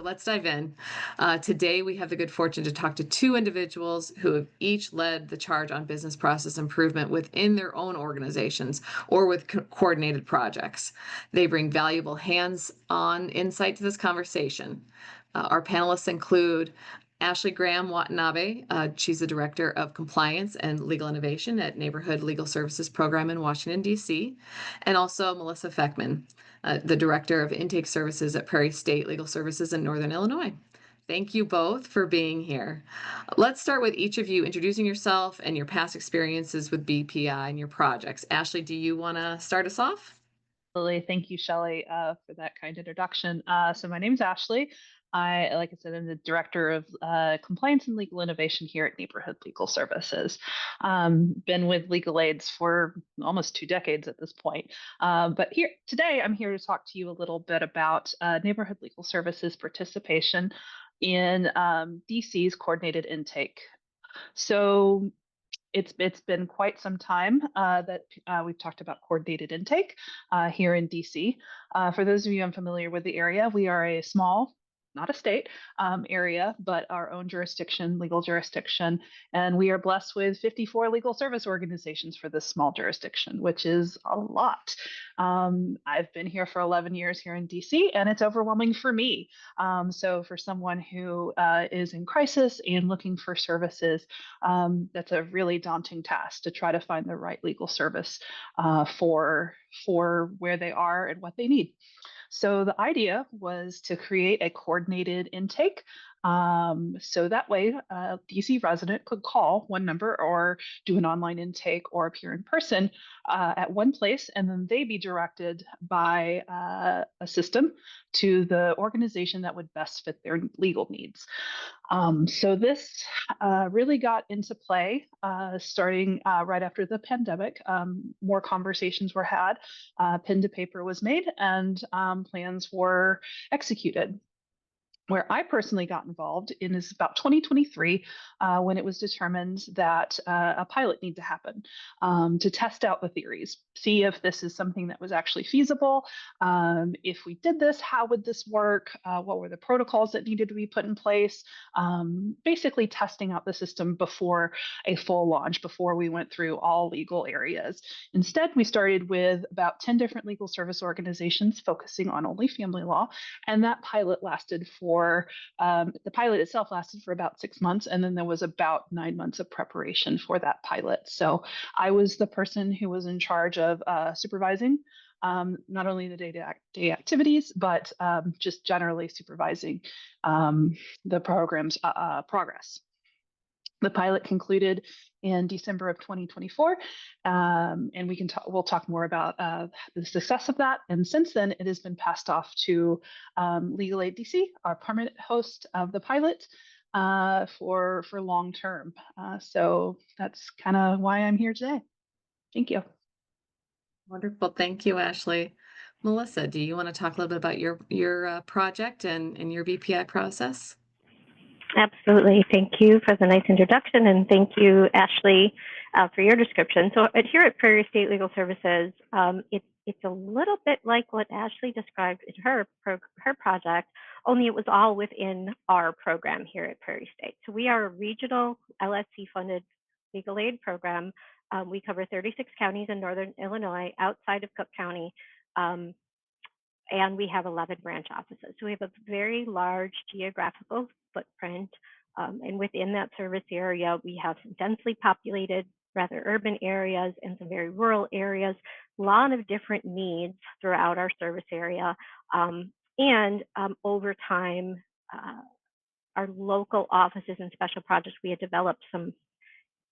let's dive in. Today, we have the good fortune to talk to two individuals who have each led the charge on business process improvement within their own organizations or with coordinated projects. They bring valuable hands-on insight to this conversation. Our panelists include Ashley Graham-Watanabe. She's the Director of Compliance and Legal Innovation at Neighborhood Legal Services Program in Washington, D.C., and also Melissa Fuechtmann, the Director of Intake Services at Prairie State Legal Services in Northern Illinois. Thank you both for being here. Let's start with each of you introducing yourself and your past experiences with BPI and your projects. Ashley, do you want to start us off? Absolutely. Thank you, Shelley, for that kind introduction. So my name is Ashley. Like I said, I'm the Director of Compliance and Legal Innovation here at Neighborhood Legal Services. Been with legal aids for almost 2 decades at this point. But here today, I'm here to talk to you a little bit about Neighborhood Legal Services participation in DC's coordinated intake. So it's been quite some time that we've talked about coordinated intake here in DC. For those of you unfamiliar with the area, we are a small, not a state area, but our own jurisdiction, legal jurisdiction. And we are blessed with 54 legal service organizations for this small jurisdiction, which is a lot. I've been here for 11 years here in DC, and it's overwhelming for me. So for someone who is in crisis and looking for services, that's a really daunting task to try to find the right legal service for where they are and what they need. So the idea was to create a coordinated intake. So that way, a DC resident could call one number or do an online intake or appear in person at one place, and then they be directed by a system to the organization that would best fit their legal needs. So this really got into play starting right after the pandemic. More conversations were had, pen to paper was made, and plans were executed. Where I personally got involved in is about 2023 when it was determined that a pilot needed to happen to test out the theories, see if this is something that was actually feasible. If we did this, how would this work? What were the protocols that needed to be put in place? Basically testing out the system before a full launch, before we went through all legal areas. Instead, we started with about 10 different legal service organizations focusing on only family law, and that pilot lasted for the pilot itself lasted for about 6 months, and then there was about 9 months of preparation for that pilot. So I was the person who was in charge of supervising not only the day-to-day activities, but just generally supervising the program's progress. The pilot concluded in December of 2024, and we'll talk more about the success of that. And since then, it has been passed off to Legal Aid DC, our permanent host of the pilot, for long term. So that's kind of why I'm here today. Thank you. Wonderful. Thank you, Ashley. Melissa, do you want to talk a little bit about your project and your BPI process? Absolutely. Thank you for the nice introduction, and thank you, Ashley, for your description. So here at Prairie State Legal Services, it's a little bit like what Ashley described in her project, only it was all within our program here at Prairie State. So we are a regional LSC-funded legal aid program. We cover 36 counties in northern Illinois, outside of Cook County. And we have 11 branch offices. So we have a very large geographical footprint. And within that service area, we have some densely populated, rather urban areas and some very rural areas, a lot of different needs throughout our service area. Over time, our local offices and special projects, we had developed some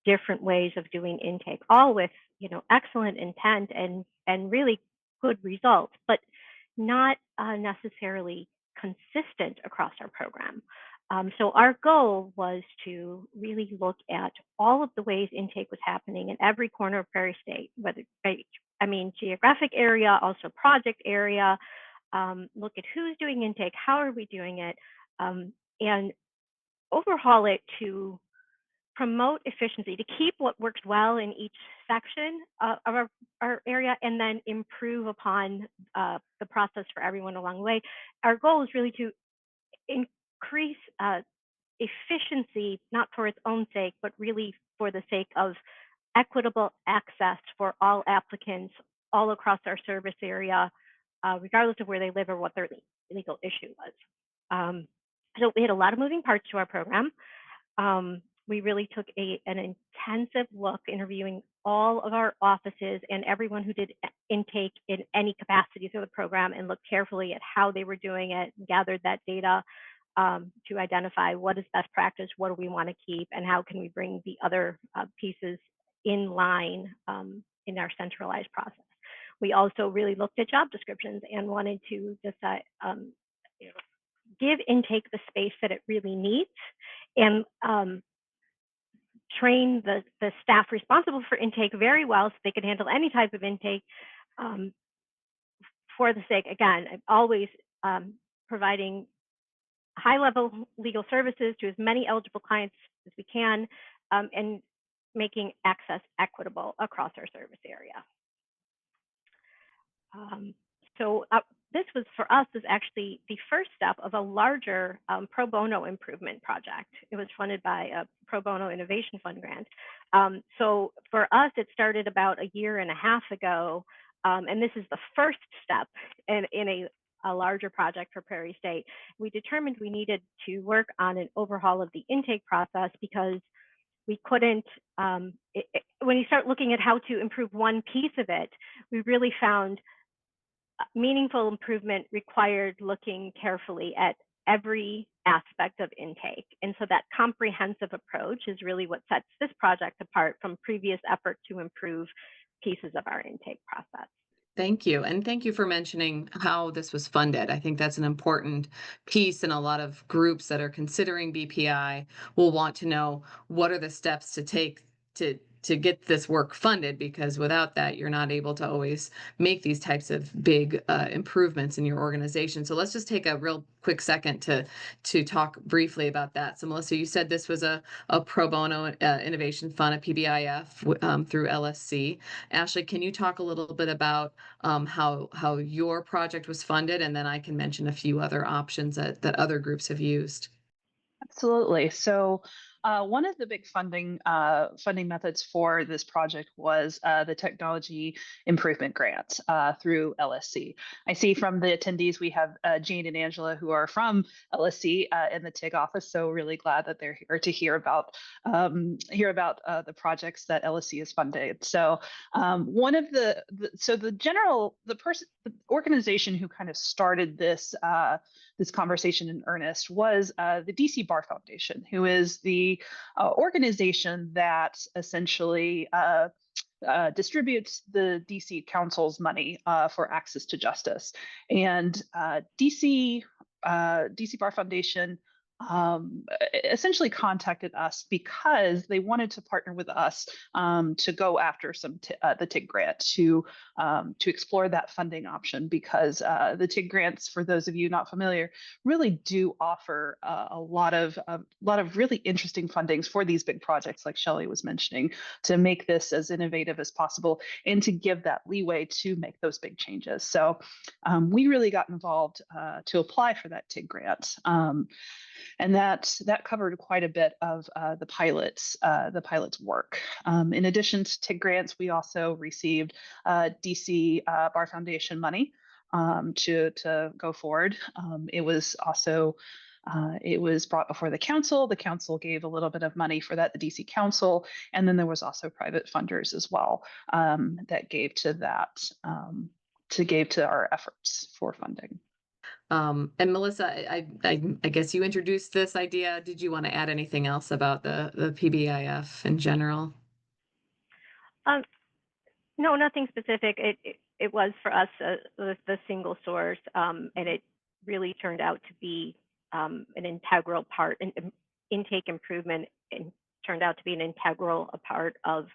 different ways of doing intake, all with excellent intent and really good results, but not necessarily consistent across our program. So our goal was to really look at all of the ways intake was happening in every corner of Prairie State, geographic area, also project area, look at who's doing intake, how are we doing it, and overhaul it to promote efficiency, to keep what works well in each section of our area, and then improve upon the process for everyone along the way. Our goal is really to increase efficiency, not for its own sake, but really for the sake of equitable access for all applicants all across our service area, regardless of where they live or what their legal issue was. So we had a lot of moving parts to our program. We really took an intensive look, interviewing all of our offices and everyone who did intake in any capacity through the program, and looked carefully at how they were doing it, and gathered that data to identify what is best practice, what do we want to keep, and how can we bring the other pieces in line in our centralized process. We also really looked at job descriptions and wanted to decide, give intake the space that it really needs, and train the staff responsible for intake very well so they can handle any type of intake, for the sake, again, of always providing high-level legal services to as many eligible clients as we can, and making access equitable across our service area. So this was, for us, is actually the first step of a larger pro bono improvement project. It was funded by a Pro Bono Innovation Fund grant. So for us, it started about a year and a half ago, and this is the first step in a larger project for Prairie State. We determined we needed to work on an overhaul of the intake process, because we couldn't, when you start looking at how to improve one piece of it, we really found meaningful improvement required looking carefully at every aspect of intake. And so that comprehensive approach is really what sets this project apart from previous efforts to improve pieces of our intake process. Thank you. And thank you for mentioning how this was funded. I think that's an important piece, and a lot of groups that are considering BPI will want to know what are the steps to take to get this work funded, because without that, you're not able to always make these types of big improvements in your organization. So let's just take a real quick second to talk briefly about that. So Melissa, you said this was a pro bono innovation fund, a PBIF through LSC. Ashley, can you talk a little bit about how your project was funded, and then I can mention a few other options that other groups have used. Absolutely. So one of the big funding methods for this project was the Technology Improvement Grant through LSC. I see from the attendees we have Jane and Angela, who are from LSC in the TIG office. So really glad that they're here to hear about the projects that LSC is funded. So one of the organization who kind of started this conversation in earnest was the DC Bar Foundation, who is the organization that essentially distributes the DC Council's money for access to justice. And DC Bar Foundation essentially contacted us because they wanted to partner with us to go after the TIG grant to explore that funding option, because the TIG grants, for those of you not familiar, really do offer a lot of really interesting fundings for these big projects, like Shelley was mentioning, to make this as innovative as possible and to give that leeway to make those big changes. So we really got involved to apply for that TIG grant. And that covered quite a bit of the pilot's work. In addition to TIG grants, we also received DC Bar Foundation money to go forward. It was brought before the council. The council gave a little bit of money for that, the DC Council, and then there was also private funders as well that gave to our efforts for funding. And Melissa, I guess you introduced this idea. Did you want to add anything else about the PBIF in general? No, nothing specific. It was for us the single source, and it really turned out to be an integral part. Intake improvement turned out to be an integral part of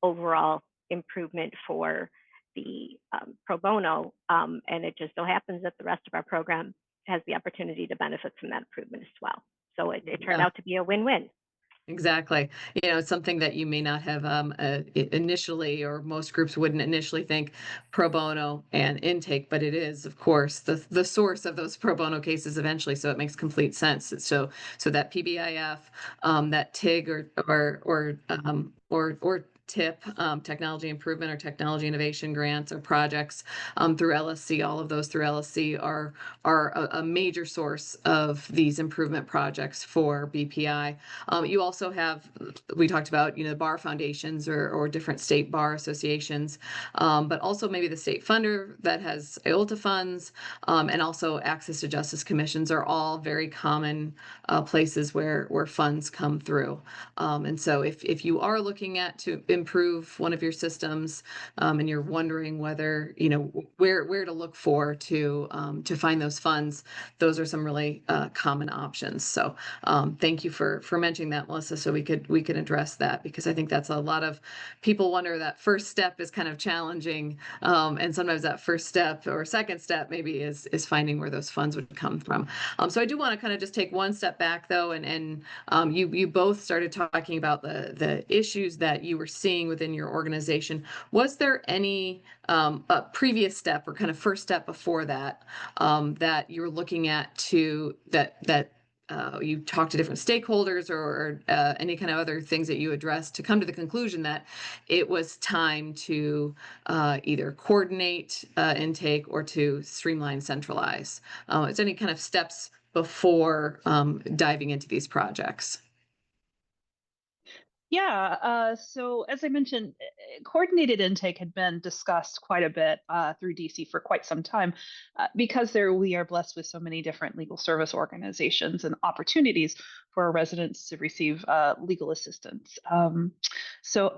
overall improvement for the pro bono, and it just so happens that the rest of our program has the opportunity to benefit from that improvement as well. So it turned out to be a win-win. Exactly. It's something that you may not have initially, or most groups wouldn't initially think pro bono and intake, but it is, of course, the source of those pro bono cases eventually. So it makes complete sense. So that PBIF, that TIG or TIP, technology improvement or technology innovation grants or projects through LSC, all of those through LSC are a major source of these improvement projects for BPI. You also have, we talked about, bar foundations or different state bar associations, but also maybe the state funder that has IOLTA funds, and also access to justice commissions are all very common places where funds come through. And so if you are looking at to improve one of your systems, and you're wondering whether, where to look for to find those funds, those are some really common options. So thank you for mentioning that, Melissa, so we could address that, because I think that's a lot of people wonder. That first step is kind of challenging, and sometimes that first step or second step maybe is finding where those funds would come from. So I do want to kind of just take one step back though, and you both started talking about the issues that you were seeing within your organization. Was there any a previous step or kind of first step before that that you're looking at to that you talk to different stakeholders or any kind of other things that you address to come to the conclusion that it was time to either coordinate intake or to streamline, centralize? Is there any kind of steps before diving into these projects? Yeah, so as I mentioned, coordinated intake had been discussed quite a bit through DC for quite some time, because we are blessed with so many different legal service organizations and opportunities for our residents to receive legal assistance. So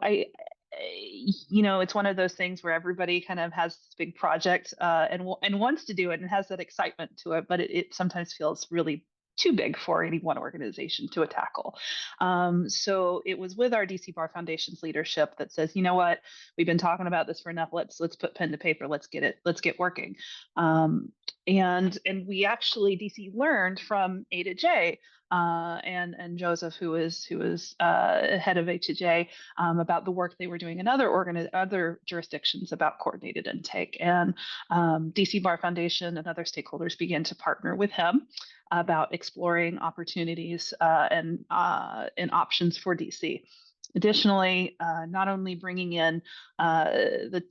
it's one of those things where everybody kind of has this big project and wants to do it and has that excitement to it, but it sometimes feels really too big for any one organization to tackle. So it was with our DC Bar Foundation's leadership that says, you know what, we've been talking about this for enough. Let's put pen to paper. Let's get working. And we actually DC learned from A2J and Joseph, who was head of A2J, about the work they were doing in other jurisdictions about coordinated intake. And DC Bar Foundation and other stakeholders began to partner with him about exploring opportunities and options for DC. Additionally, not only bringing in the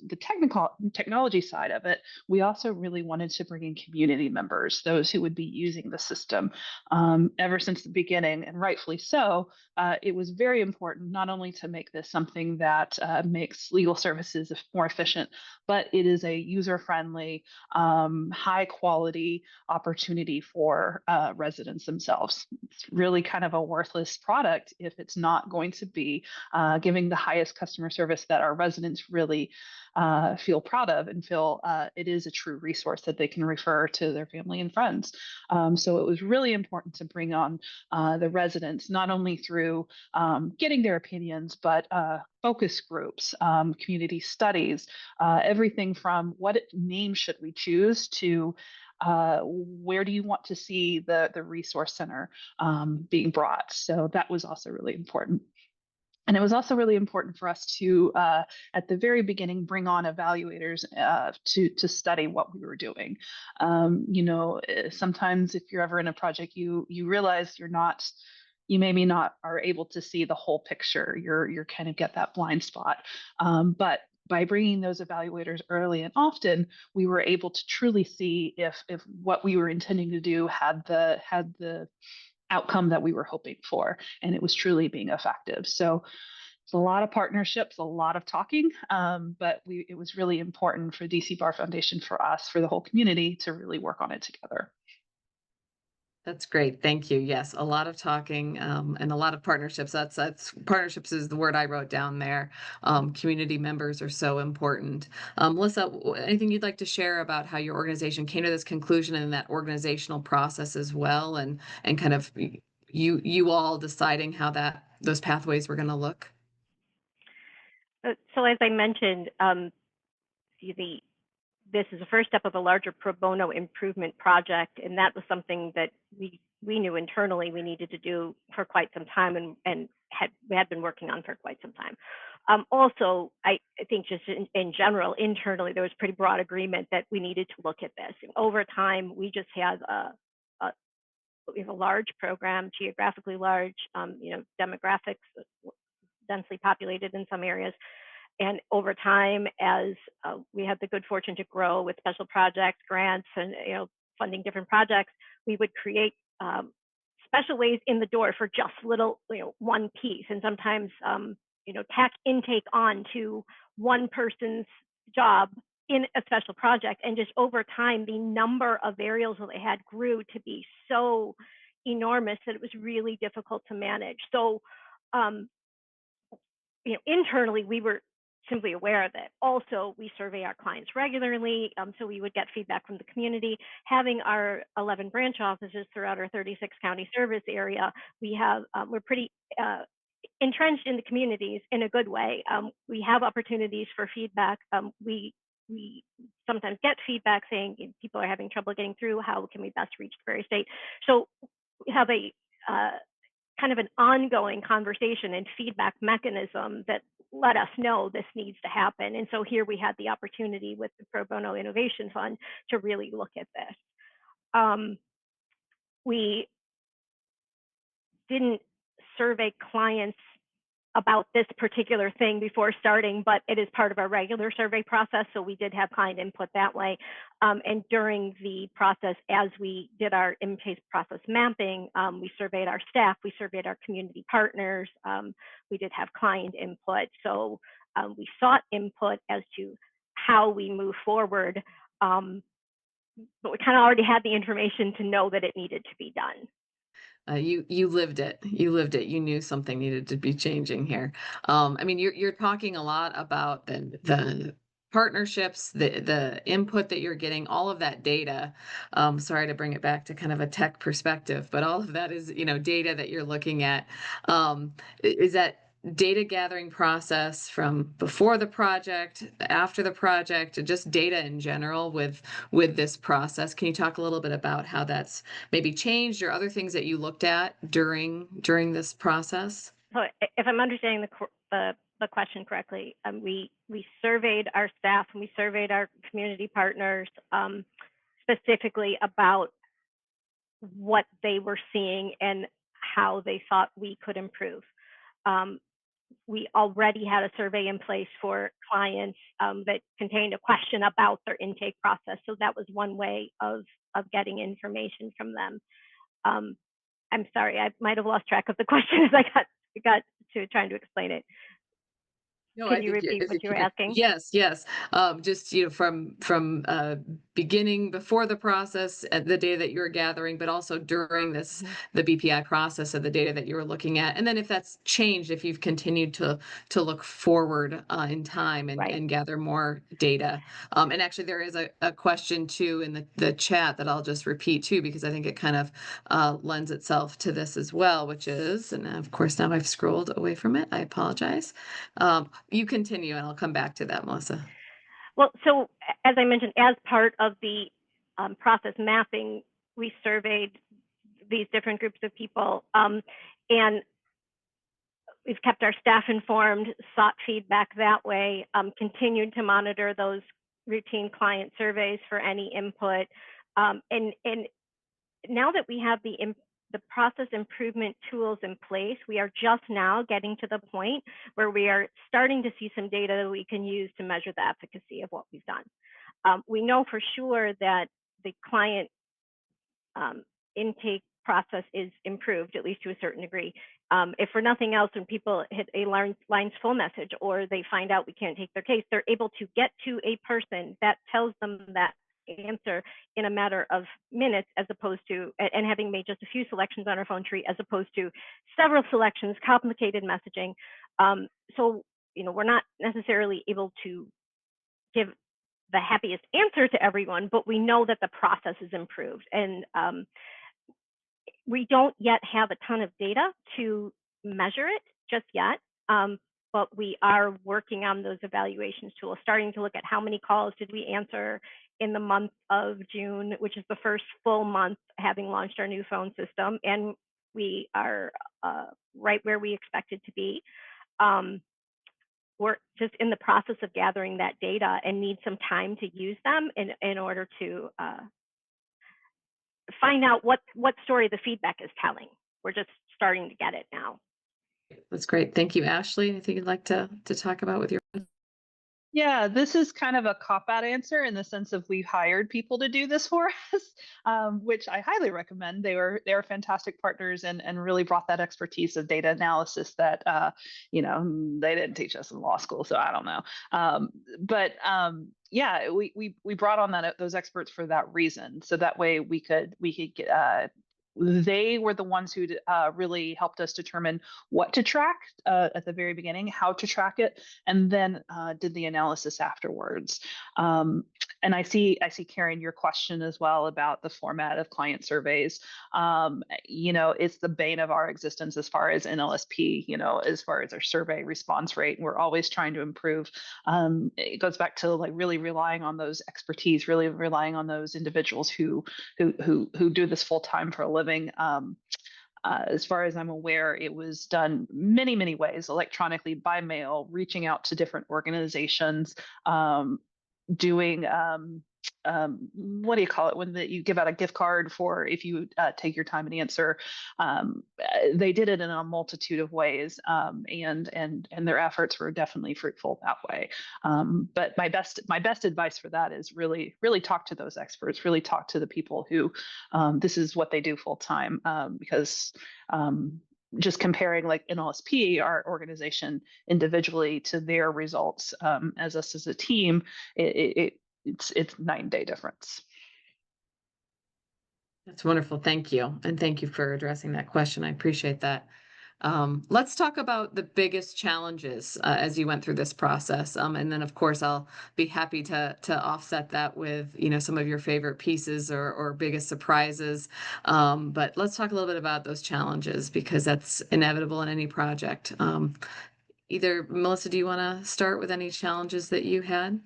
technology side of it, we also really wanted to bring in community members, those who would be using the system. Ever since the beginning, and rightfully so, it was very important not only to make this something that makes legal services more efficient, but it is a user-friendly, high-quality opportunity for residents themselves. It's really kind of a worthless product if it's not going to be giving the highest customer service that our residents really feel proud of and feel it is a true resource that they can refer to their family and friends. So it was really important to bring on the residents, not only through getting their opinions, but focus groups, community studies, everything from what name should we choose to where do you want to see the resource center being brought. So that was also really important. And it was also really important for us to, at the very beginning, bring on evaluators to study what we were doing. Sometimes if you're ever in a project, you realize you maybe not are able to see the whole picture. You're kind of get that blind spot. But by bringing those evaluators early and often, we were able to truly see if what we were intending to do had the outcome that we were hoping for, and it was truly being effective. So it's a lot of partnerships, a lot of talking, but it was really important for DC Bar Foundation, for us, for the whole community to really work on it together. That's great. Thank you. Yes, a lot of talking and a lot of partnerships. That's partnerships is the word I wrote down there. Community members are so important. Melissa, anything you'd like to share about how your organization came to this conclusion and that organizational process as well, and kind of you all deciding how those pathways were going to look? So as I mentioned, this is the first step of a larger pro bono improvement project, and that was something that we we knew internally we needed to do for quite some time, and we had been working on for quite some time. Also, I think just in general, internally, there was pretty broad agreement that we needed to look at this. And over time, we just had we have a large program, geographically large, demographics, densely populated in some areas. And over time, as we had the good fortune to grow with special projects, grants, and funding different projects, we would create special ways in the door for just little, one piece, and sometimes, tack intake on to one person's job in a special project. And just over time, the number of variables that they had grew to be so enormous that it was really difficult to manage. So, internally, we were simply aware of it. Also, we survey our clients regularly, so we would get feedback from the community. Having our 11 branch offices throughout our 36 county service area, we're pretty entrenched in the communities in a good way. We have opportunities for feedback. We sometimes get feedback saying people are having trouble getting through. How can we best reach the Prairie State? So we have a kind of an ongoing conversation and feedback mechanism that let us know this needs to happen. And so here we had the opportunity with the Pro Bono Innovation Fund to really look at this. We didn't survey clients about this particular thing before starting, but it is part of our regular survey process. So we did have client input that way. And during the process, as we did our intake process mapping, we surveyed our staff, we surveyed our community partners, we did have client input. So we sought input as to how we move forward, but we kind of already had the information to know that it needed to be done. You lived it. You lived it. You knew something needed to be changing here. I mean, you're talking a lot about the partnerships, the input that you're getting, all of that data. Sorry to bring it back to kind of a tech perspective, but all of that is, data that you're looking at. Is that data gathering process from before the project, after the project, just data in general with this process? Can you talk a little bit about how that's maybe changed or other things that you looked at during this process? So if I'm understanding the question correctly, we surveyed our staff and we surveyed our community partners specifically about what they were seeing and how they thought we could improve. We already had a survey in place for clients that contained a question about their intake process. So that was one way of getting information from them. I'm sorry, I might have lost track of the question as I got to trying to explain it. No, Can you repeat what you were asking? Yes, yes. Just from beginning before the process, at the data that you were gathering, but also during this the BPI process of the data that you were looking at, and then if that's changed, if you've continued to look forward in time and, Right. and gather more data. And actually, there is a question too in the chat that I'll just repeat too, because I think it kind of lends itself to this as well, which is, and of course now I've scrolled away from it. I apologize. You continue, and I'll come back to that, Melissa. Well, so as I mentioned, as part of the process mapping, we surveyed these different groups of people, and we've kept our staff informed, sought feedback that way, continued to monitor those routine client surveys for any input, and now that we have the process improvement tools in place, we are just now getting to the point where we are starting to see some data that we can use to measure the efficacy of what we've done. We know for sure that the client intake process is improved, at least to a certain degree. If for nothing else, when people hit a lines full message or they find out we can't take their case, they're able to get to a person that tells them that answer in a matter of minutes, as opposed to, and having made just a few selections on our phone tree, as opposed to several selections, complicated messaging. So, we're not necessarily able to give the happiest answer to everyone, but we know that the process is improved. And we don't yet have a ton of data to measure it just yet. but we are working on those evaluations tools, starting to look at how many calls did we answer in the month of June, which is the first full month having launched our new phone system, and we are right where we expected to be. We're just in the process of gathering that data and need some time to use them in order to find out what story the feedback is telling. We're just starting to get it now. That's great. Thank you. Ashley, anything you'd like to talk about with your? Yeah, this is kind of a cop-out answer in the sense of we hired people to do this for us, which I highly recommend. They were fantastic partners and really brought that expertise of data analysis that they didn't teach us in law school, so I don't know. Yeah, we brought on those experts for that reason, so that way we could get. They were the ones who really helped us determine what to track at the very beginning, how to track it, and then did the analysis afterwards. And I see, Karen, your question as well about the format of client surveys. It's the bane of our existence as far as NLSP, as far as our survey response rate. We're always trying to improve. It goes back to like really relying on those expertise, really relying on those individuals who do this full time for a living. As far as I'm aware, it was done many ways, electronically, by mail, reaching out to different organizations, doing what do you call it when you give out a gift card for if you take your time and answer. They did it in a multitude of ways, and their efforts were definitely fruitful that way. But my best advice for that is really talk to those experts, really talk to the people who this is what they do full time, because just comparing like NLSP, our organization individually, to their results as us as a team, it's night and day difference. That's wonderful. Thank you. And thank you for addressing that question. I appreciate that. Let's talk about the biggest challenges as you went through this process. And then of course I'll be happy to offset that with, some of your favorite pieces or biggest surprises. But let's talk a little bit about those challenges because that's inevitable in any project. Either Melissa, do you want to start with any challenges that you had?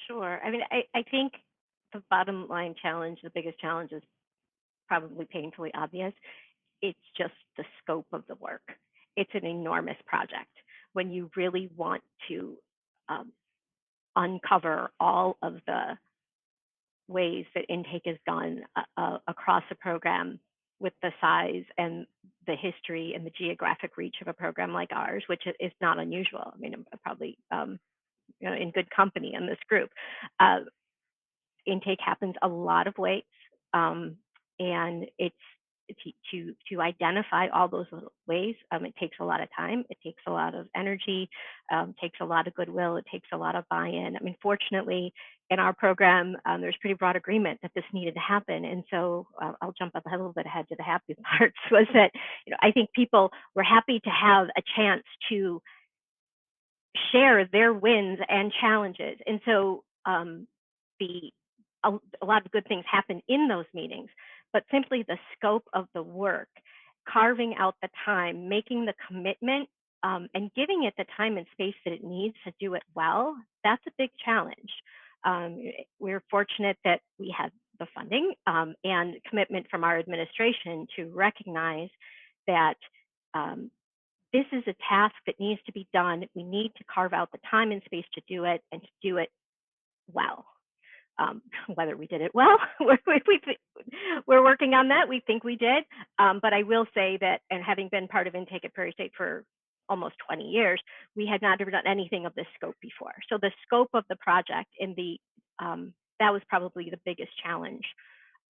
Sure. I mean, I think the bottom line challenge, the biggest challenge is probably painfully obvious. It's just the scope of the work. It's an enormous project. When you really want to uncover all of the ways that intake is done across a program with the size and the history and the geographic reach of a program like ours, which is not unusual. I mean, I'm probably in good company in this group. Intake happens a lot of ways, and it's to identify all those ways. It takes a lot of time. It takes a lot of energy. Takes a lot of goodwill. It takes a lot of buy-in. I mean, fortunately, in our program, there's pretty broad agreement that this needed to happen. And so I'll jump up a little bit ahead to the happy parts. Was that I think people were happy to have a chance to share their wins and challenges. And so a lot of good things happen in those meetings, but simply the scope of the work, carving out the time, making the commitment, and giving it the time and space that it needs to do it well, that's a big challenge. We're fortunate that we had the funding and commitment from our administration to recognize that this is a task that needs to be done. We need to carve out the time and space to do it and to do it well. Whether we did it well, we're working on that. We think we did. But I will say that, and having been part of intake at Prairie State for almost 20 years, we had not ever done anything of this scope before. So the scope of the project that was probably the biggest challenge.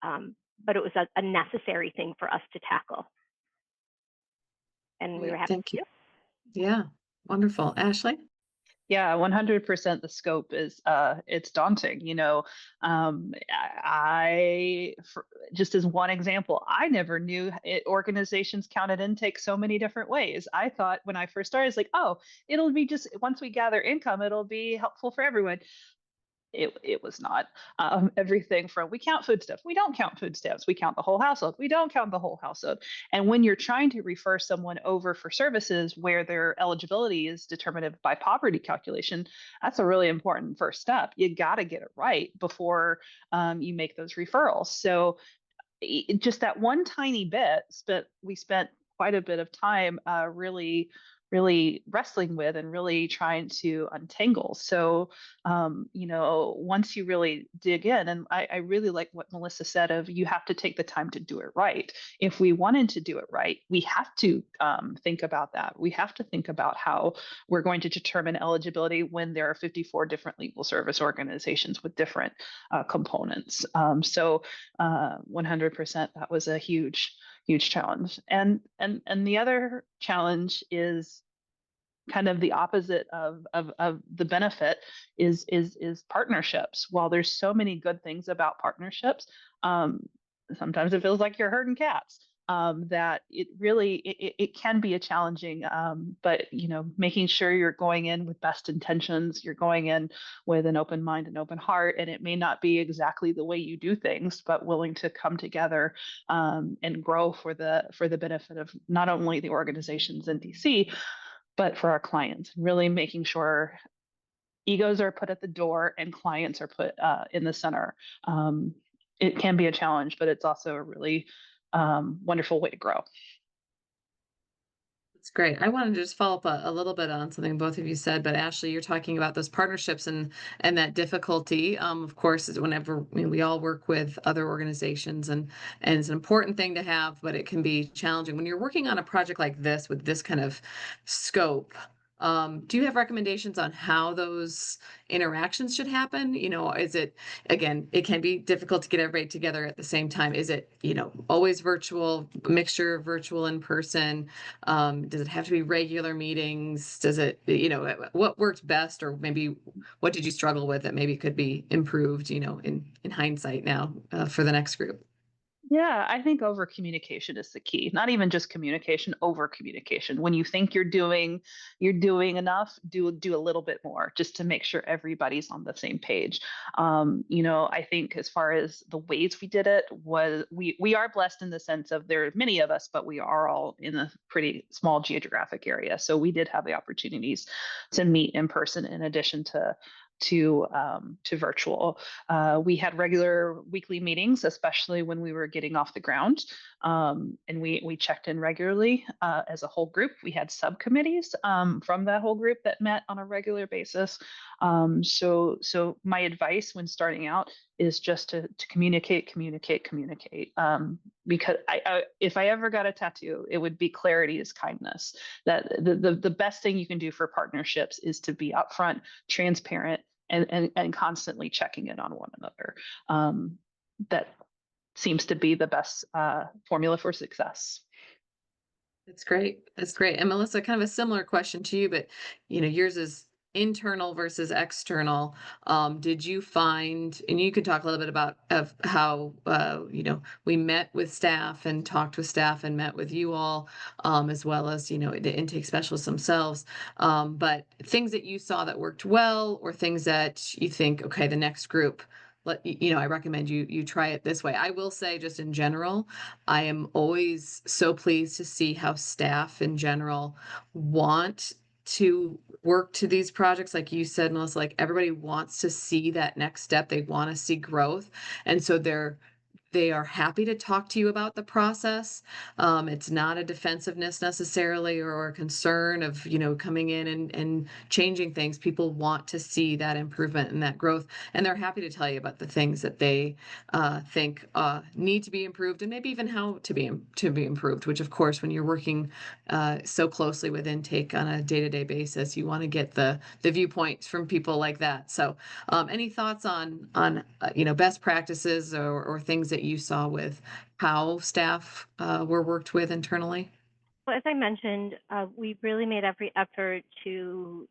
But it was a necessary thing for us to tackle. And we were happy Thank you. Yeah, wonderful. Ashley? Yeah, 100% the scope is it's daunting. Just as one example, I never knew organizations counted intake so many different ways. I thought when I first started, it's like, oh, it'll be just once we gather income, it'll be helpful for everyone. it was not. Everything from, we count food stamps, we don't count food stamps, we count the whole household, we don't count the whole household. And when you're trying to refer someone over for services where their eligibility is determined by poverty calculation, that's a really important first step. You got to get it right before you make those referrals. So just that one tiny bit, we spent quite a bit of time really wrestling with and really trying to untangle. So, once you really dig in, and I really like what Melissa said of, you have to take the time to do it right. If we wanted to do it right, we have to think about that. We have to think about how we're going to determine eligibility when there are 54 different legal service organizations with different components. So 100%, that was a huge challenge. And the other challenge is kind of the opposite of the benefit is partnerships. While there's so many good things about partnerships, sometimes it feels like you're herding cats. That it really it can be a challenging, but making sure you're going in with best intentions, you're going in with an open mind and open heart, and it may not be exactly the way you do things, but willing to come together and grow for the benefit of not only the organizations in DC, but for our clients, really making sure egos are put at the door and clients are put in the center. It can be a challenge, but it's also a really wonderful way to grow. That's great. I wanted to just follow up a little bit on something both of you said, but Ashley, you're talking about those partnerships and that difficulty. Of course, is whenever we all work with other organizations, and it's an important thing to have, but it can be challenging when you're working on a project like this with this kind of scope. Do you have recommendations on how those interactions should happen? Is it, again, it can be difficult to get everybody together at the same time. Is it, always virtual, mixture of virtual in person? Does it have to be regular meetings? Does it, what worked best, or maybe what did you struggle with that maybe could be improved, in hindsight now, for the next group? Yeah, I think over communication is the key. Not even just communication, over communication. When you think you're doing enough, do a little bit more, just to make sure everybody's on the same page. I think as far as the ways we did it, was we are blessed in the sense of, there are many of us, but we are all in a pretty small geographic area. So we did have the opportunities to meet in person in addition to virtual. We had regular weekly meetings, especially when we were getting off the ground, and we checked in regularly as a whole group. We had subcommittees from that whole group that met on a regular basis. So my advice when starting out is just to communicate. Because if I ever got a tattoo, it would be clarity is kindness. That the best thing you can do for partnerships is to be upfront, transparent, and constantly checking in on one another. That seems to be the best formula for success. That's great. That's great. And Melissa, kind of a similar question to you, but yours is internal versus external. Did you find, and you could talk a little bit about of how we met with staff and talked with staff and met with you all, as well as the intake specialists themselves. But things that you saw that worked well, or things that you think, okay, the next group, I recommend you try it this way. I will say, just in general, I am always so pleased to see how staff in general want to work to these projects. Like you said, Melissa, like everybody wants to see that next step. They want to see growth. And so they are happy to talk to you about the process. It's not a defensiveness necessarily, or a concern of, coming in and changing things. People want to see that improvement and that growth, and they're happy to tell you about the things that they think need to be improved, and maybe even how to be improved, which of course, when you're working so closely with intake on a day-to-day basis, you want to get the viewpoints from people like that. So any thoughts on best practices, or things that you saw with how staff were worked with internally? Well, as I mentioned, we really made every effort to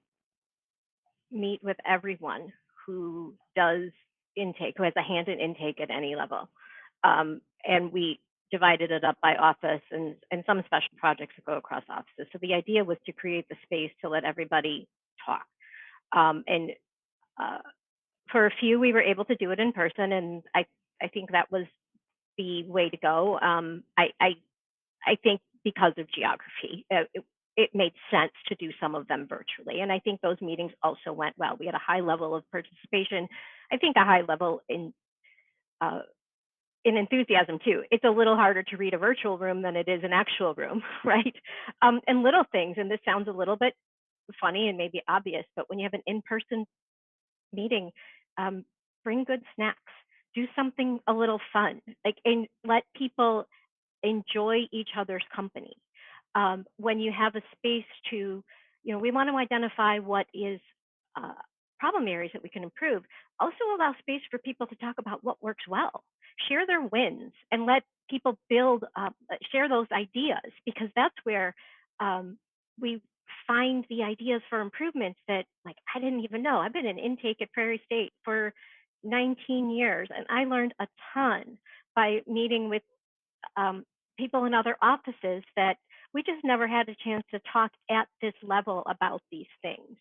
meet with everyone who does intake, who has a hand in intake at any level. And we divided it up by office, and some special projects that go across offices. So the idea was to create the space to let everybody talk. And For a few, we were able to do it in person, and I think that was the way to go. I think because of geography, it made sense to do some of them virtually. And I think those meetings also went well. We had a high level of participation. I think a high level in enthusiasm too. It's a little harder to read a virtual room than it is an actual room, right? And little things, and this sounds a little bit funny and maybe obvious, but when you have an in-person meeting, bring good snacks, do something a little fun, like, and let people enjoy each other's company. When you have a space to, we want to identify what is problem areas that we can improve. Also allow space for people to talk about what works well, share their wins, and let people build up, share those ideas, because that's where we find the ideas for improvements that, like, I didn't even know. I've been in intake at Prairie State for 19 years, and I learned a ton by meeting with people in other offices that we just never had a chance to talk at this level about these things.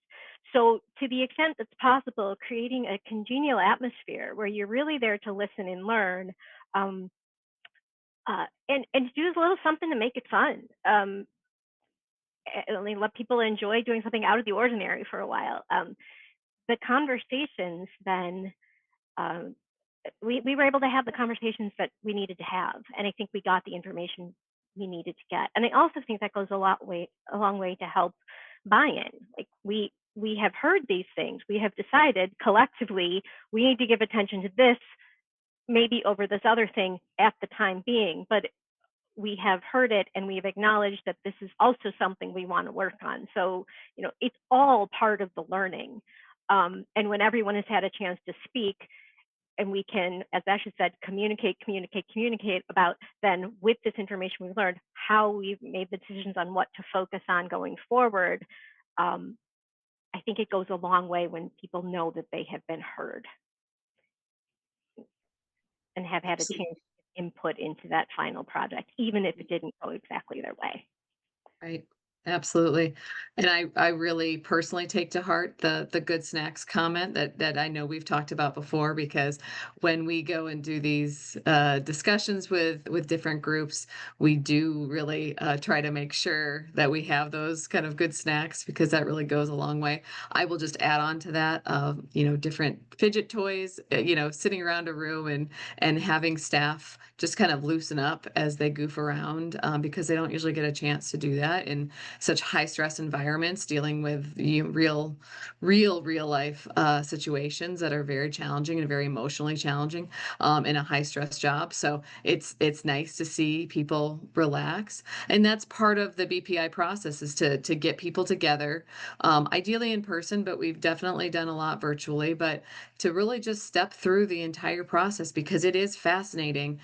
So to the extent that's possible, creating a congenial atmosphere where you're really there to listen and learn, and do a little something to make it fun. And let people enjoy doing something out of the ordinary for a while. The conversations then, we were able to have the conversations that we needed to have, and I think we got the information we needed to get. And I also think that goes a long way to help buy-in. Like, we have heard these things. We have decided collectively we need to give attention to this, maybe over this other thing at the time being, but we have heard it and we've acknowledged that this is also something we want to work on. So, it's all part of the learning. And when everyone has had a chance to speak, and we can, as Ashley said, communicate about then, with this information we've learned, how we've made the decisions on what to focus on going forward. I think it goes a long way when people know that they have been heard and have had a chance to input into that final project, even if it didn't go exactly their way. Right. Absolutely. And I really personally take to heart the good snacks comment that I know we've talked about before, because when we go and do these discussions with different groups, we do really try to make sure that we have those kind of good snacks, because that really goes a long way. I will just add on to that, different fidget toys, sitting around a room and having staff just kind of loosen up as they goof around, because they don't usually get a chance to do that in such high stress environments, dealing with real life situations that are very challenging and very emotionally challenging in a high stress job. So it's nice to see people relax, and that's part of the BPI process, is to get people together, ideally in person, but we've definitely done a lot virtually. But to really just step through the entire process, because it is fascinating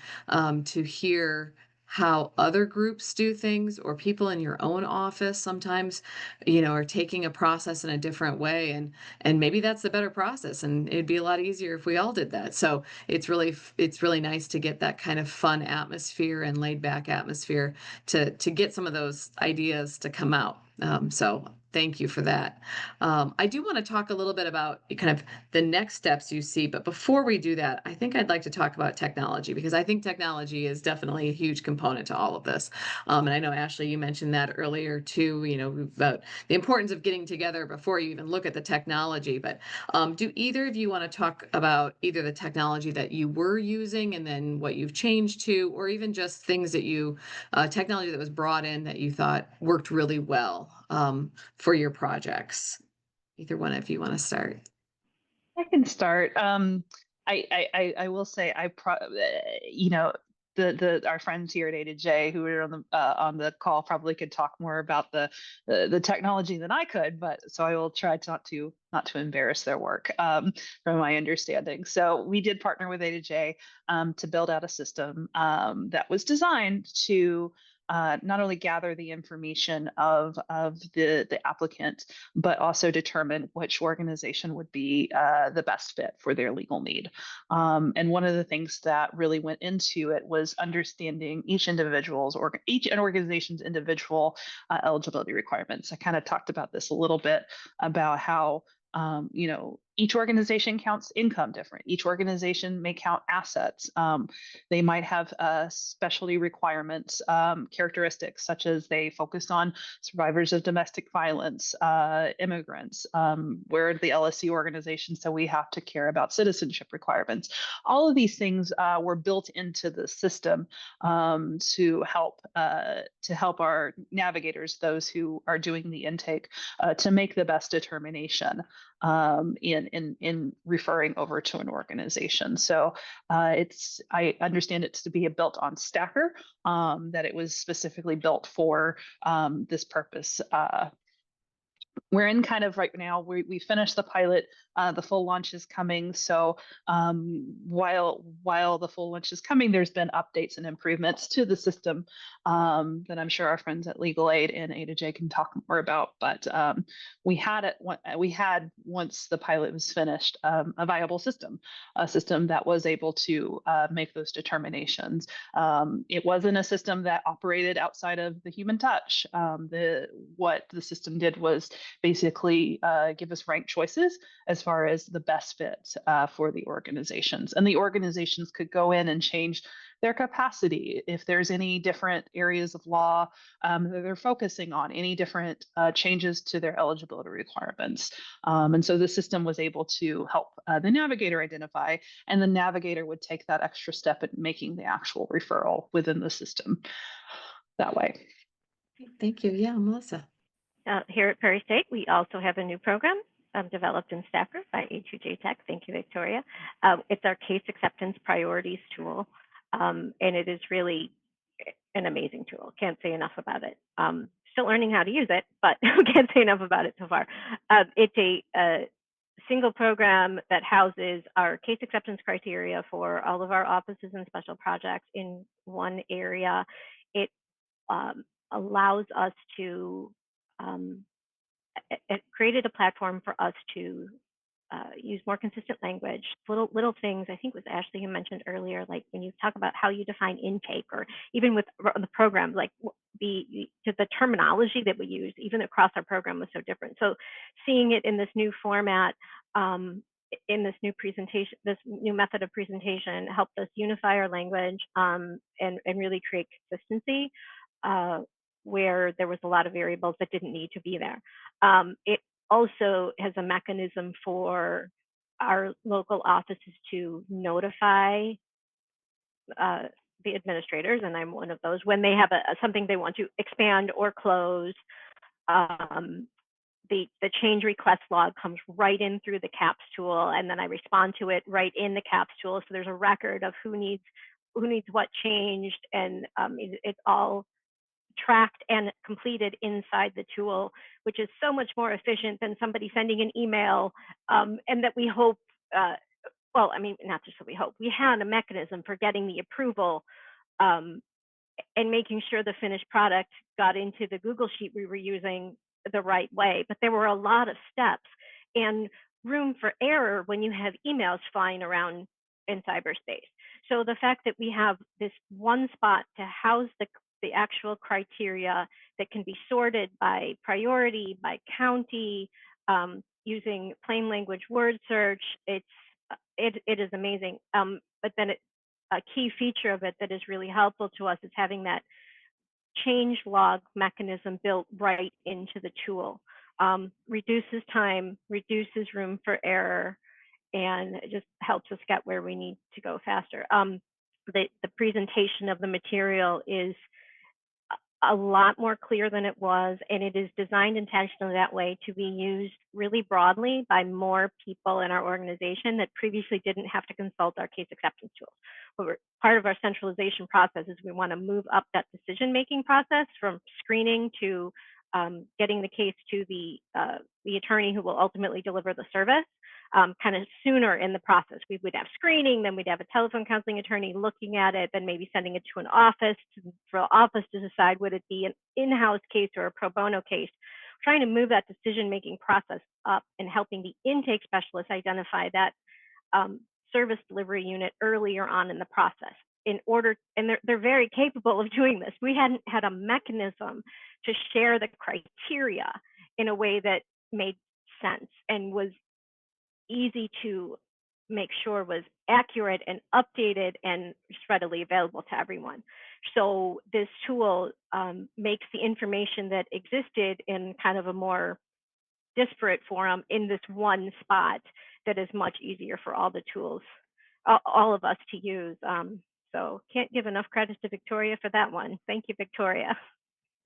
to hear how other groups do things, or people in your own office sometimes, are taking a process in a different way, and maybe that's the better process, and it'd be a lot easier if we all did that. So it's really nice to get that kind of fun atmosphere and laid back atmosphere to get some of those ideas to come out. So thank you for that. I do want to talk a little bit about kind of the next steps you see, but before we do that, I think I'd like to talk about technology, because I think technology is definitely a huge component to all of this. And I know, Ashley, you mentioned that earlier too, about the importance of getting together before you even look at the technology. But do either of you want to talk about either the technology that you were using and then what you've changed to, or even just things that technology that was brought in that you thought worked really well for your projects? Either one of you want to start. I can start. I will say our friends here at A2J who are on the call probably could talk more about the technology than I could, but so I will try not to embarrass their work from my understanding. So we did partner with A2J to build out a system that was designed to not only gather the information of the applicant, but also determine which organization would be the best fit for their legal need. And one of the things that really went into it was understanding each organization's individual eligibility requirements. I kind of talked about this a little bit, about how each organization counts income different. Each organization may count assets. They might have specialty requirements, characteristics, such as they focus on survivors of domestic violence, immigrants. We're the LSC organization, so we have to care about citizenship requirements. All of these things were built into the system to help our navigators, those who are doing the intake, to make the best determination in referring over to an organization. So I understand it to be built on Stacker, that it was specifically built for this purpose. We're in kind of right now, we finished the pilot, the full launch is coming. So while the full launch is coming, there's been updates and improvements to the system that I'm sure our friends at Legal Aid and A2J can talk more about. But we had once the pilot was finished, a viable system, a system that was able to make those determinations. It wasn't a system that operated outside of the human touch. What the system did was basically give us ranked choices as far as the best fit for the organizations. And the organizations could go in and change their capacity if there's any different areas of law that they're focusing on, any different changes to their eligibility requirements. And so the system was able to help the navigator identify, and the navigator would take that extra step in making the actual referral within the system that way. Thank you. Yeah, Melissa. Here at Prairie State, we also have a new program developed in Stacker by A2J Tech. Thank you, Victoria. It's our case acceptance priorities tool, and it is really an amazing tool. Can't say enough about it. Still learning how to use it, but can't say enough about it so far. It's a single program that houses our case acceptance criteria for all of our offices and special projects in one area. It allows us to it created a platform for us to use more consistent language, little things. I think it was Ashley who mentioned earlier, like when you talk about how you define intake, or even with the programs, like the terminology that we use, even across our program, was so different. So seeing it in this new format, in this new presentation, this new method of presentation, helped us unify our language and really create consistency. Where there was a lot of variables that didn't need to be there. It also has a mechanism for our local offices to notify the administrators, and I'm one of those, when they have something they want to expand or close. The change request log comes right in through the CAPS tool, and then I respond to it right in the CAPS tool. So there's a record of who needs what changed, and it's all tracked and completed inside the tool, which is so much more efficient than somebody sending an email. And that we hope, well, I mean, not just that we hope, we had a mechanism for getting the approval and making sure the finished product got into the Google Sheet we were using the right way. But there were a lot of steps and room for error when you have emails flying around in cyberspace. So the fact that we have this one spot to house the actual criteria that can be sorted by priority, by county, using plain language word search, it is amazing. But then a key feature of it that is really helpful to us is having that change log mechanism built right into the tool. Reduces time, reduces room for error, and it just helps us get where we need to go faster. The presentation of the material is a lot more clear than it was, and it is designed intentionally that way to be used really broadly by more people in our organization that previously didn't have to consult our case acceptance tools. But part of our centralization process is we want to move up that decision-making process from screening to getting the case to the attorney who will ultimately deliver the service. Kind of sooner in the process. We would have screening, then we'd have a telephone counseling attorney looking at it, then maybe sending it to an office for the office to decide would it be an in-house case or a pro bono case. Trying to move that decision-making process up and helping the intake specialist identify that service delivery unit earlier on in the process. And they're very capable of doing this. We hadn't had a mechanism to share the criteria in a way that made sense and was easy to make sure was accurate and updated and just readily available to everyone. So this tool makes the information that existed in kind of a more disparate form in this one spot that is much easier for all the tools, all of us to use. So can't give enough credit to Victoria for that one. Thank you, Victoria.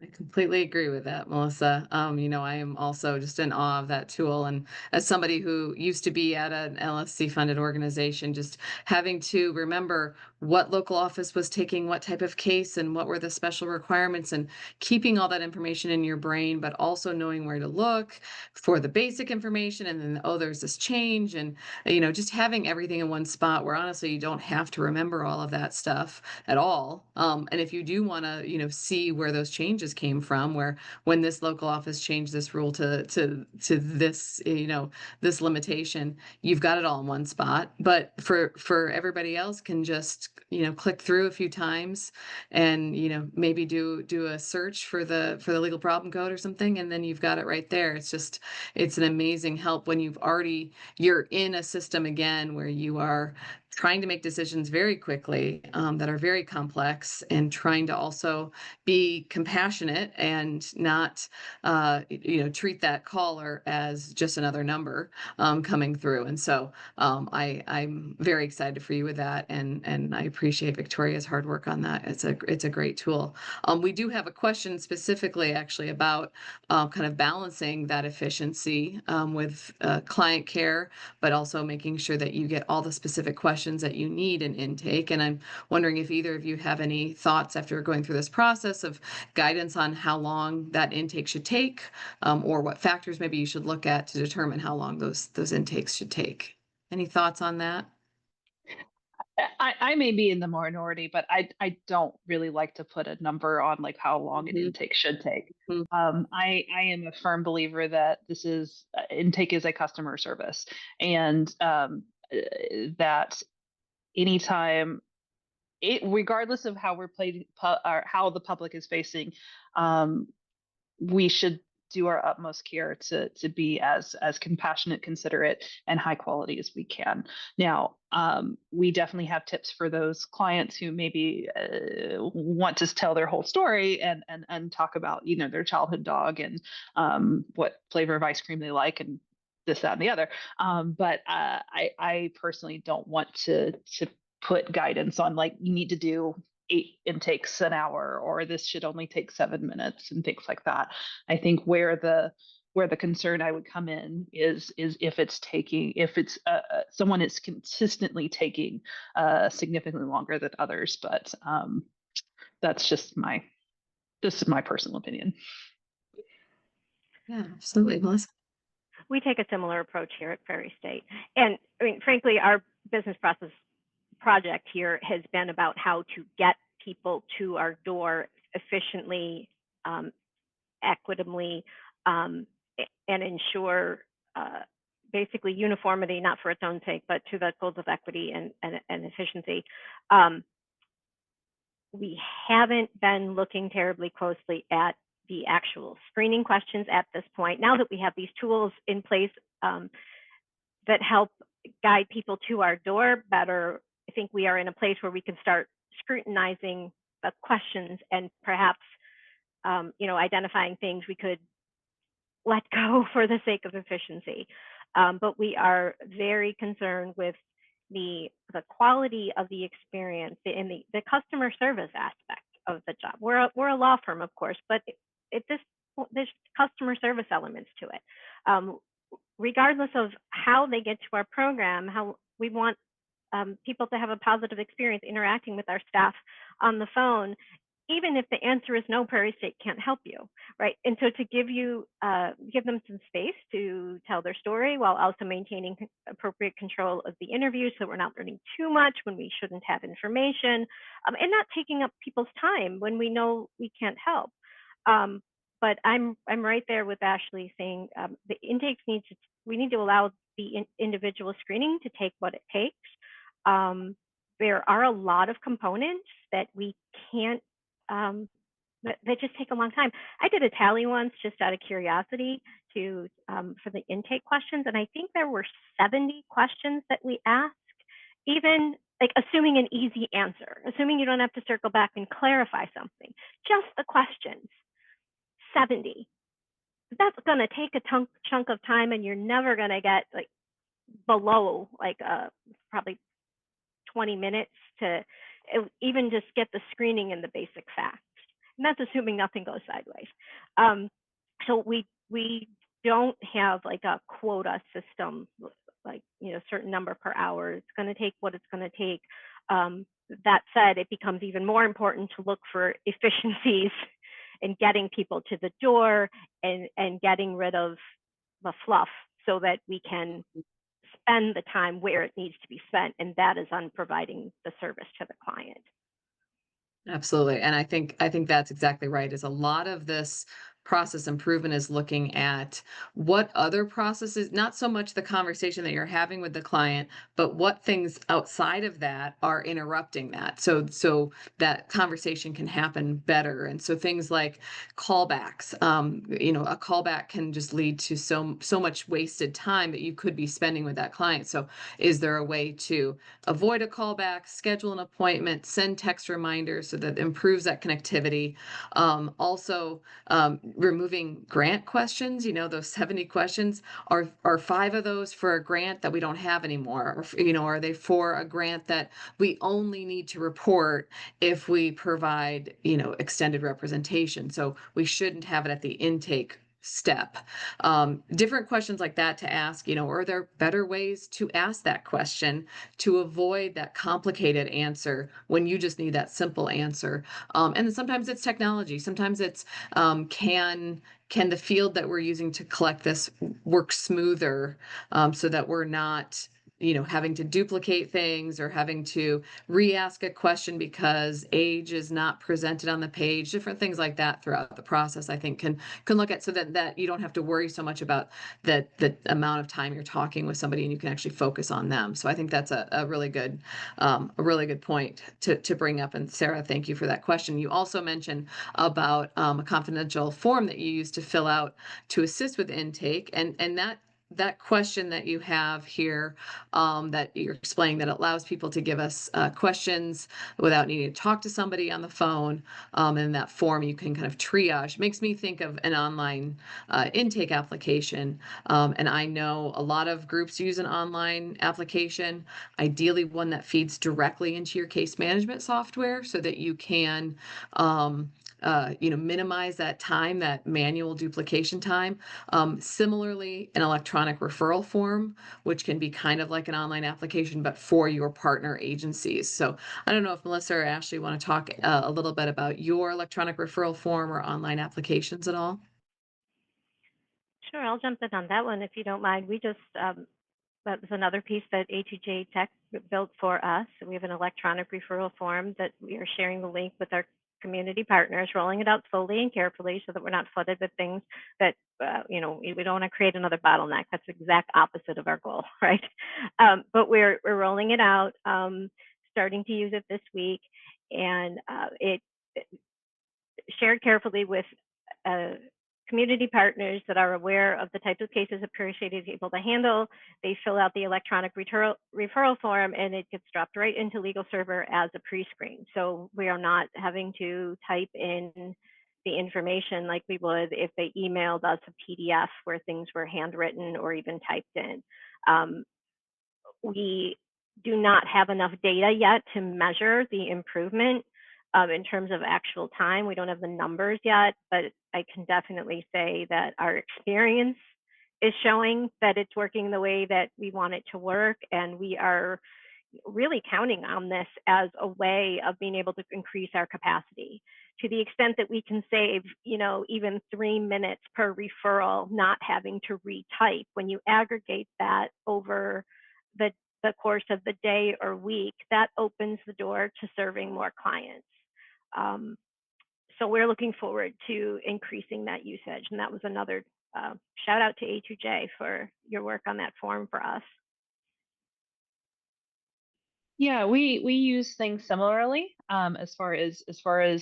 I completely agree with that, Melissa. I am also just in awe of that tool. And as somebody who used to be at an LSC funded organization, just having to remember what local office was taking what type of case and what were the special requirements, and keeping all that information in your brain, but also knowing where to look for the basic information. And then, oh, there's this change. And, just having everything in one spot where honestly you don't have to remember all of that stuff at all. And if you do want to, see where those changes came from, where when this local office changed this rule to this, this limitation, you've got it all in one spot. But for everybody else can just, click through a few times and, maybe do a search for the legal problem code or something, and then you've got it right there. It's an amazing help when you're in a system again where you are trying to make decisions very quickly, that are very complex, and trying to also be compassionate and not, treat that caller as just another number coming through. And so I'm very excited for you with that, and I appreciate Victoria's hard work on that. It's a great tool. We do have a question specifically, actually, about kind of balancing that efficiency with client care, but also making sure that you get all the specific questions that you need in intake. And I'm wondering if either of you have any thoughts after going through this process of guidance on how long that intake should take, or what factors maybe you should look at to determine how long those intakes should take. Any thoughts on that? I may be in the minority, but I don't really like to put a number on like how long an Mhm, intake should take. mhm. I am a firm believer that this is intake is a customer service, and that anytime regardless of how we're played or how the public is facing, um, we should do our utmost care to be as compassionate, considerate, and high quality as we can. Now, we definitely have tips for those clients who maybe want to tell their whole story and talk about their childhood dog and what flavor of ice cream they like and this, that, and the other. But I personally don't want to put guidance on like you need to do 8 intakes an hour or this should only take 7 minutes and things like that. I think where the concern I would come in is if it's someone is consistently taking significantly longer than others. But that's just this is my personal opinion. Yeah, absolutely, Melissa. We take a similar approach here at Prairie State. And I mean, frankly, our business process project here has been about how to get people to our door efficiently, equitably, and ensure basically uniformity, not for its own sake, but to the goals of equity and efficiency. We haven't been looking terribly closely at the actual screening questions at this point. Now that we have these tools in place that help guide people to our door better, I think we are in a place where we can start scrutinizing the questions and perhaps, identifying things we could let go for the sake of efficiency. But we are very concerned with the quality of the experience and the customer service aspect of the job. We're a law firm, of course, but there's customer service elements to it. Regardless of how they get to our program, how we want people to have a positive experience interacting with our staff on the phone, even if the answer is no, Prairie State can't help you, right? And so to give them some space to tell their story while also maintaining appropriate control of the interview, so we're not learning too much when we shouldn't have information, and not taking up people's time when we know we can't help. But I'm right there with Ashley saying the intakes we need to allow the individual screening to take what it takes. There are a lot of components that we can't that just take a long time. I did a tally once just out of curiosity to for the intake questions, and I think there were 70 questions that we asked, even like assuming an easy answer, assuming you don't have to circle back and clarify something, just the questions, 70. That's going to take a chunk of time, and you're never going to get like below like probably 20 minutes to even just get the screening and the basic facts. And that's assuming nothing goes sideways. So we don't have like a quota system, like, you know, certain number per hour. It's going to take what it's going to take. That said, it becomes even more important to look for efficiencies in getting people to the door and getting rid of the fluff so that we can spend the time where it needs to be spent, and that is on providing the service to the client. Absolutely. And I think that's exactly right. Is a lot of this process improvement is looking at what other processes, not so much the conversation that you're having with the client, but what things outside of that are interrupting that. So that conversation can happen better. And so things like callbacks, a callback can just lead to so much wasted time that you could be spending with that client. So is there a way to avoid a callback, schedule an appointment, send text reminders so that improves that connectivity? Also, removing grant questions, those 70 questions, are 5 of those for a grant that we don't have anymore? Or, are they for a grant that we only need to report if we provide, extended representation? So we shouldn't have it at the intake step. Different questions like that to ask, are there better ways to ask that question to avoid that complicated answer when you just need that simple answer? And then sometimes it's technology. Sometimes it's can the field that we're using to collect this work smoother, so that we're not having to duplicate things or having to re-ask a question because age is not presented on the page. Different things like that throughout the process, I think, can look at, so that you don't have to worry so much about the amount of time you're talking with somebody, and you can actually focus on them. So I think that's a really good point to bring up. And Sarah, thank you for that question. You also mentioned about a confidential form that you use to fill out to assist with intake, and that question that you have here, that you're explaining, that allows people to give us questions without needing to talk to somebody on the phone. And that form you can kind of triage. Makes me think of an online intake application. And I know a lot of groups use an online application, ideally one that feeds directly into your case management software so that you can minimize that time, that manual duplication time. Similarly, an electronic referral form, which can be kind of like an online application, but for your partner agencies. So I don't know if Melissa or Ashley want to talk a little bit about your electronic referral form or online applications at all. Sure, I'll jump in on that one if you don't mind. We just that was another piece that A2J Tech built for us. We have an electronic referral form that we are sharing the link with our community partners, rolling it out slowly and carefully so that we're not flooded with things that, we don't want to create another bottleneck. That's the exact opposite of our goal, right? But we're rolling it out, starting to use it this week, and it shared carefully with community partners that are aware of the types of cases that Prairie is able to handle. They fill out the electronic referral form, and it gets dropped right into Legal Server as a pre-screen. So we are not having to type in the information like we would if they emailed us a PDF where things were handwritten or even typed in. We do not have enough data yet to measure the improvement in terms of actual time. We don't have the numbers yet, but I can definitely say that our experience is showing that it's working the way that we want it to work. And we are really counting on this as a way of being able to increase our capacity to the extent that we can save, even 3 minutes per referral, not having to retype. When you aggregate that over the course of the day or week, that opens the door to serving more clients. So we're looking forward to increasing that usage. And that was another shout out to A2J for your work on that form for us. Yeah, we use things similarly as far as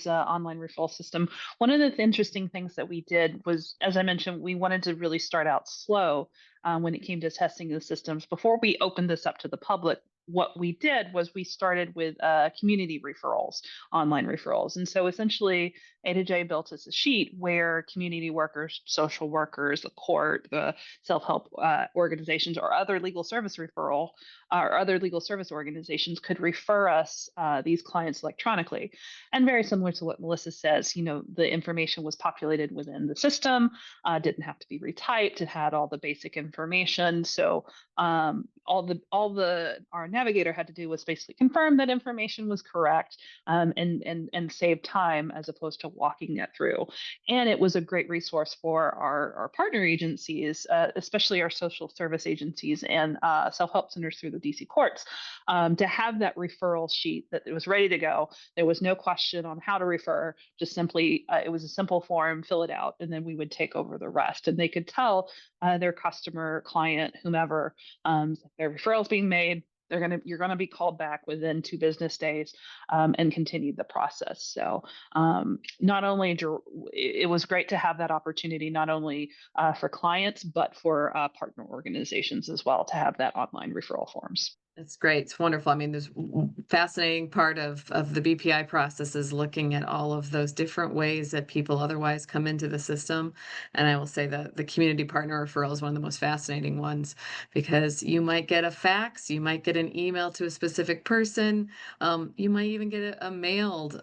online referral system. One of the interesting things that we did was, as I mentioned, we wanted to really start out slow when it came to testing the systems before we opened this up to the public. What we did was we started with community referrals, online referrals, and so essentially A2J built us a sheet where community workers, social workers, the court, the self-help organizations, or other legal service organizations could refer us these clients electronically. And very similar to what Melissa says, the information was populated within the system, didn't have to be retyped. It had all the basic information. So all the our navigator had to do was basically confirm that information was correct, and save time as opposed to walking it through. And it was a great resource for our partner agencies, especially our social service agencies and self-help centers through the DC courts, to have that referral sheet that it was ready to go. There was no question on how to refer, just simply, it was a simple form, fill it out, and then we would take over the rest. And they could tell their customer, client, whomever, their referrals being made. You're gonna be called back within 2 business days, and continue the process. So not only it was great to have that opportunity, not only for clients but for partner organizations as well, to have that online referral forms. That's great. It's wonderful. I mean, there's fascinating part of the BPI process is looking at all of those different ways that people otherwise come into the system. And I will say that the community partner referral is one of the most fascinating ones because you might get a fax, you might get an email to a specific person, you might even get a mailed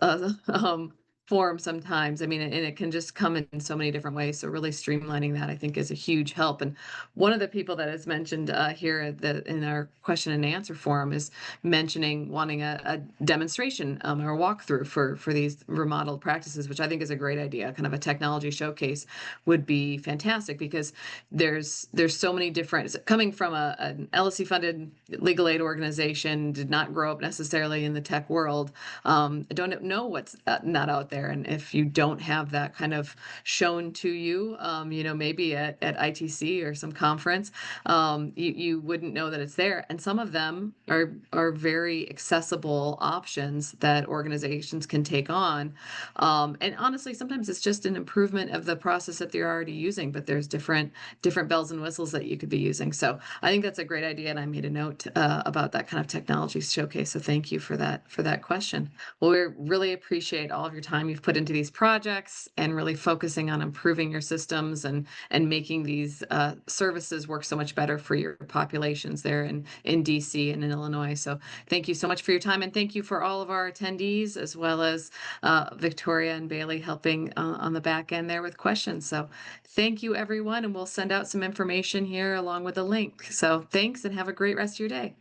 form sometimes. I mean, and it can just come in so many different ways. So really streamlining that, I think, is a huge help. And one of the people that is mentioned here in our question and answer forum is mentioning wanting a demonstration or a walkthrough for these remodeled practices, which I think is a great idea. Kind of a technology showcase would be fantastic because there's so many different coming from an LSE funded legal aid organization, did not grow up necessarily in the tech world. I don't know what's not out there, and if you don't have that kind of shown to you, maybe at ITC or some conference, you wouldn't know that it's there. And some of them are very accessible options that organizations can take on. And honestly, sometimes it's just an improvement of the process that they're already using, but there's different bells and whistles that you could be using. So I think that's a great idea, and I made a note about that kind of technology showcase. So thank you for that question. Well, we really appreciate all of your time you've put into these projects and really focusing on improving your systems and making these services work so much better for your populations there in DC and in Illinois. So thank you so much for your time, and thank you for all of our attendees, as well as Victoria and Bailey helping on the back end there with questions. So thank you, everyone, and we'll send out some information here along with a link. So thanks, and have a great rest of your day.